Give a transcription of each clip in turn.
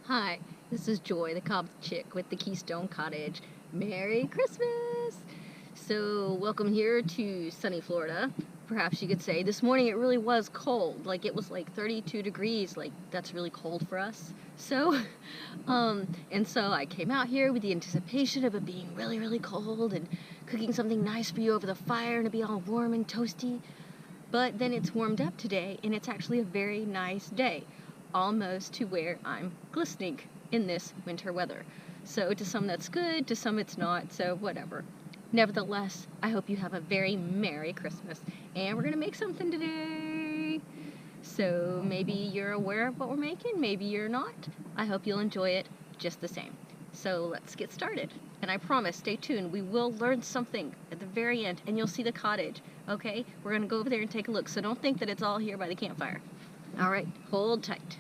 Hi, this is Joy, the cob chick with the Keystone Cottage. Merry Christmas! So, welcome here to sunny Florida. Perhaps you could say this morning it really was cold. Like, it was like 32 degrees. Like, that's really cold for us. So, and so I came out here with the anticipation of it being really, really cold and cooking something nice for you over the fire and to be all warm and toasty. But then it's warmed up today and it's actually a very nice day. Almost to where I'm glistening in this winter weather. So to some that's good, to some it's not, so whatever. Nevertheless, I hope you have a very Merry Christmas. And we're gonna make something today. So maybe you're aware of what we're making, maybe you're not. I hope you'll enjoy it just the same. So let's get started. And I promise, stay tuned, we will learn something at the very end and you'll see the cottage, okay? We're gonna go over there and take a look, so don't think that it's all here by the campfire. All right, hold tight.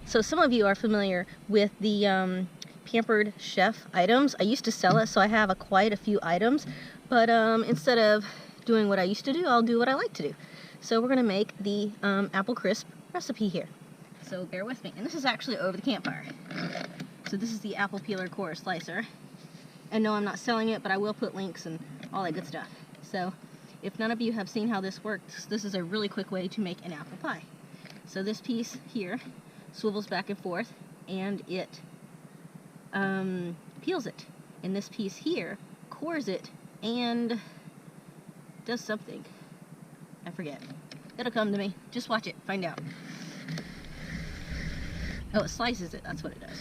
So some of you are familiar with the Pampered Chef items. I used to sell it, so I have quite a few items. But instead of doing what I used to do, I'll do what I like to do. So we're going to make the apple crisp recipe here. So bear with me. And this is actually over the campfire. So this is the apple peeler core slicer. And no, I'm not selling it, but I will put links and all that good stuff. So if none of you have seen how this works, this is a really quick way to make an apple pie. So this piece here swivels back and forth and it peels it. And this piece here cores it and does something. I forget. It'll come to me. Just watch it. Find out. Oh, it slices it. That's what it does.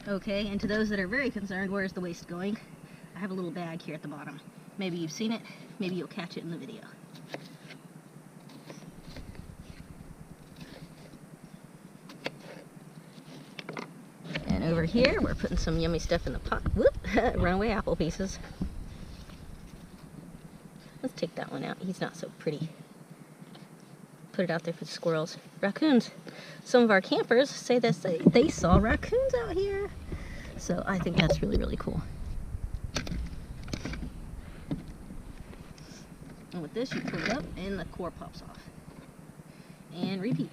Okay, and to those that are very concerned, where's the waste going? I have a little bag here at the bottom. Maybe you've seen it, maybe you'll catch it in the video. And over here, we're putting some yummy stuff in the pot. Whoop! Runaway apple pieces. Let's take that one out. He's not so pretty. Put it out there for the squirrels. Raccoons. Some of our campers say that they saw raccoons out here. So I think that's really, really cool. And with this, you pull it up and the core pops off. And repeat.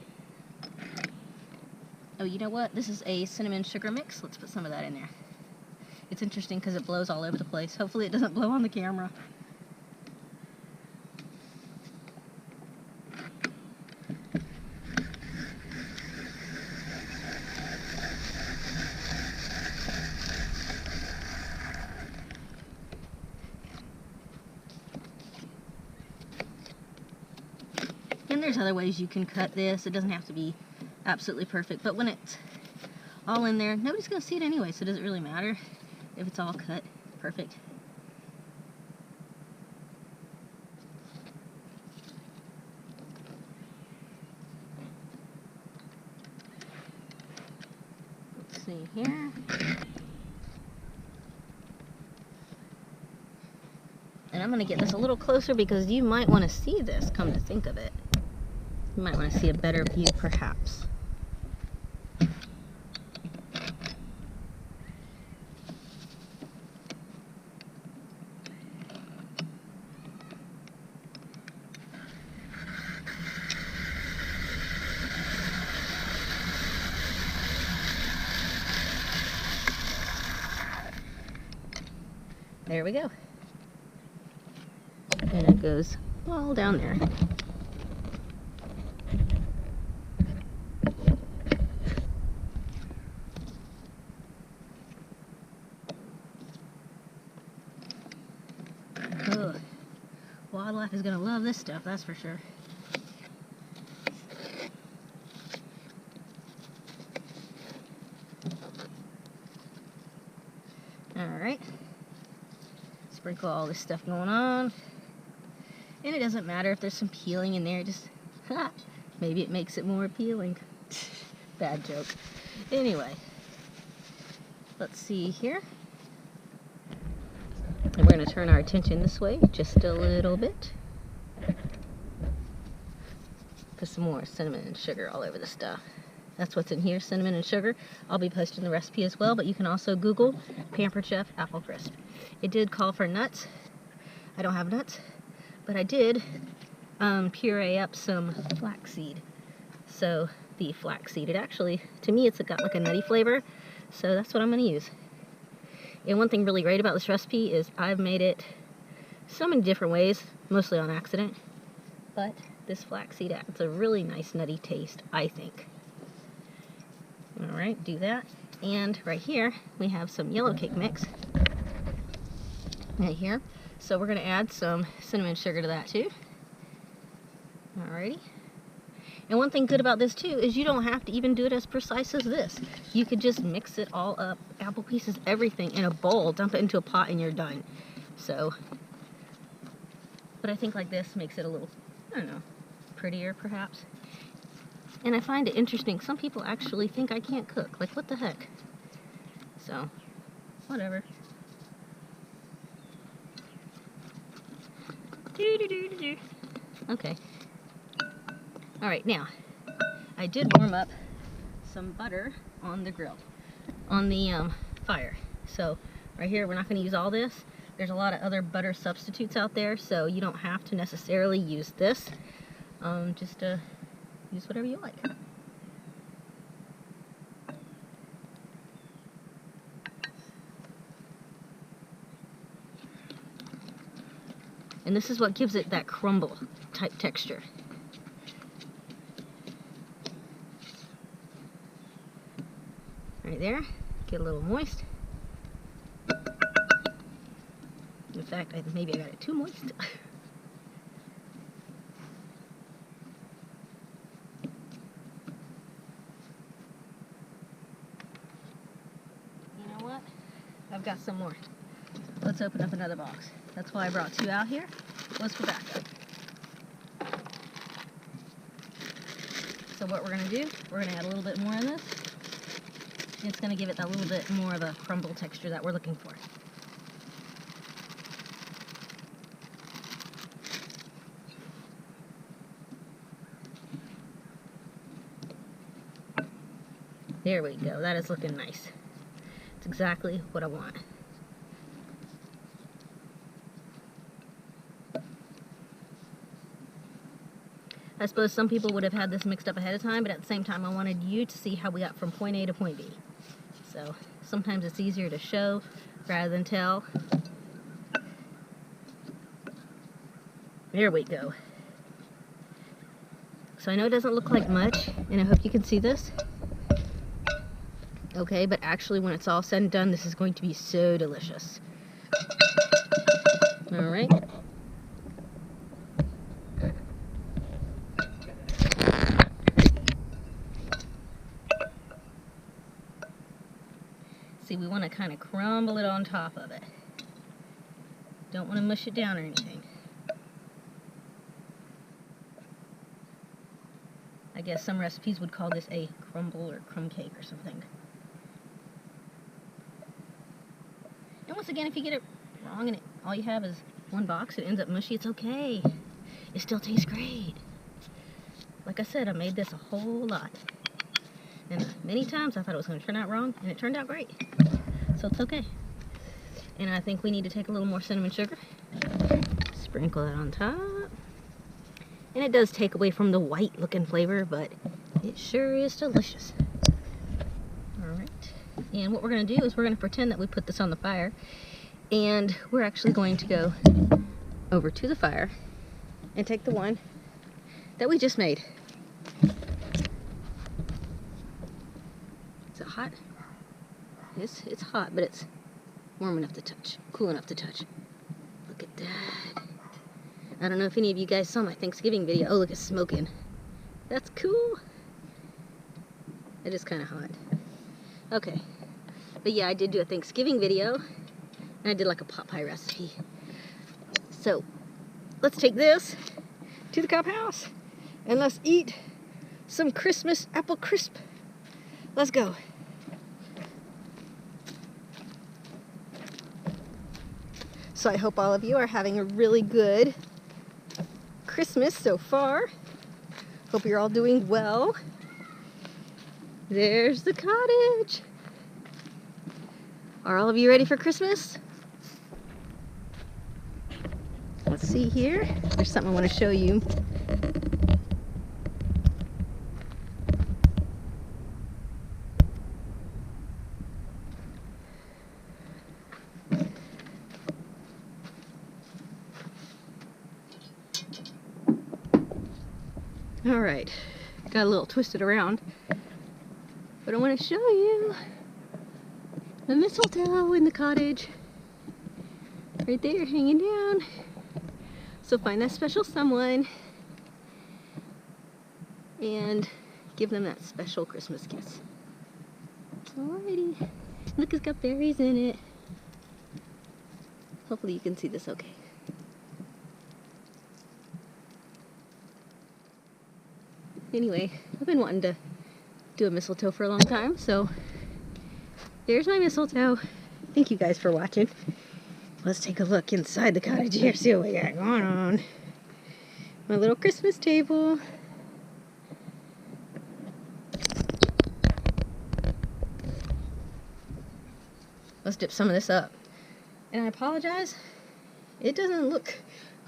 Oh, you know what? This is a cinnamon sugar mix. Let's put some of that in there. It's interesting because it blows all over the place. Hopefully it doesn't blow on the camera. And there's other ways you can cut this. It doesn't have to be absolutely perfect, but when it's all in there, nobody's going to see it anyway, so does it really matter if it's all cut perfect? Let's see here. And I'm going to get this a little closer because you might want to see this, come to think of it. You might want to see a better view, perhaps. There we go. And it goes all down there. Oh, wildlife is going to love this stuff, that's for sure. Alright. Sprinkle all this stuff going on. And it doesn't matter if there's some peeling in there, just, maybe it makes it more appealing. Bad joke. Anyway, let's see here. And we're going to turn our attention this way just a little bit. Put some more cinnamon and sugar all over the stuff. That's what's in here, cinnamon and sugar. I'll be posting the recipe as well, but you can also Google Pampered Chef Apple Crisp. It did call for nuts. I don't have nuts, but I did puree up some flaxseed. So the flaxseed, it actually, to me, it's got like a nutty flavor, so that's what I'm going to use. And one thing really great about this recipe is I've made it so many different ways, mostly on accident, but this flaxseed adds a really nice nutty taste, I think. Alright, do that. And right here, we have some yellow cake mix. Right here. So we're going to add some cinnamon sugar to that too. Alrighty. And one thing good about this too is you don't have to even do it as precise as this. You could just mix it all up, apple pieces, everything in a bowl, dump it into a pot, and you're done. So, but I think like this makes it a little, I don't know, prettier perhaps. And I find it interesting, some people actually think I can't cook. Like, what the heck? So, whatever. Okay. Alright, now, I did warm up some butter on the grill, on the fire. So, right here, we're not going to use all this. There's a lot of other butter substitutes out there, so you don't have to necessarily use this. Just use whatever you like. And this is what gives it that crumble type texture. Right there, get a little moist. In fact, maybe I got it too moist. You know what? I've got some more. Let's open up another box. That's why I brought two out here. Was for backup. So what we're going to do, we're going to add a little bit more in this. It's going to give it that little bit more of a crumble texture that we're looking for. There we go. That is looking nice. It's exactly what I want. I suppose some people would have had this mixed up ahead of time, but at the same time I wanted you to see how we got from point A to point B. So sometimes it's easier to show rather than tell. There we go. So I know it doesn't look like much, and I hope you can see this. Okay, but actually when it's all said and done, this is going to be so delicious. Alright. See, we want to kind of crumble it on top of it. Don't want to mush it down or anything. I guess some recipes would call this a crumble or crumb cake or something. And once again, if you get it wrong and all you have is one box, it ends up mushy, it's okay. It still tastes great. Like I said, I made this a whole lot. And many times I thought it was going to turn out wrong, and it turned out great. So it's okay. And I think we need to take a little more cinnamon sugar. Sprinkle it on top. And it does take away from the white looking flavor, but it sure is delicious. Alright. And what we're going to do is we're going to pretend that we put this on the fire. And we're actually going to go over to the fire and take the one that we just made. Is it hot? It's hot, but it's warm enough to touch, cool enough to touch. Look at that. I don't know if any of you guys saw my Thanksgiving video. Oh, look, it's smoking. That's cool. It is kind of hot. Okay. But yeah, I did do a Thanksgiving video, and I did like a pot pie recipe. So, let's take this to the Cobb house, and let's eat some Christmas apple crisp. Let's go. So I hope all of you are having a really good Christmas so far. Hope you're all doing well. There's the cottage. Are all of you ready for Christmas? Let's see here. There's something I want to show you. All right, got a little twisted around, but I want to show you the mistletoe in the cottage. Right there, hanging down. So find that special someone and give them that special Christmas kiss. Alrighty. Look, it's got berries in it. Hopefully you can see this okay. Anyway, I've been wanting to do a mistletoe for a long time, so there's my mistletoe. Thank you guys for watching. Let's take a look inside the cottage here, see what we got going on. My little Christmas table. Let's dip some of this up. And I apologize, it doesn't look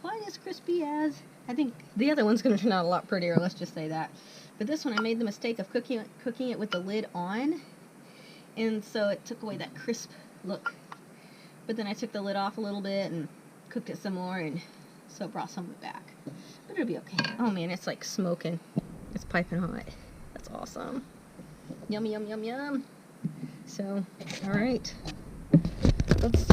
quite as crispy as I think the other one's going to turn out a lot prettier, let's just say that. But this one I made the mistake of cooking it with the lid on, and so it took away that crisp look. But then I took the lid off a little bit and cooked it some more, and so it brought some of it back. But it'll be okay. Oh man, it's like smoking. It's piping hot. That's awesome. Yum, yum, yum, yum. So, alright. Let's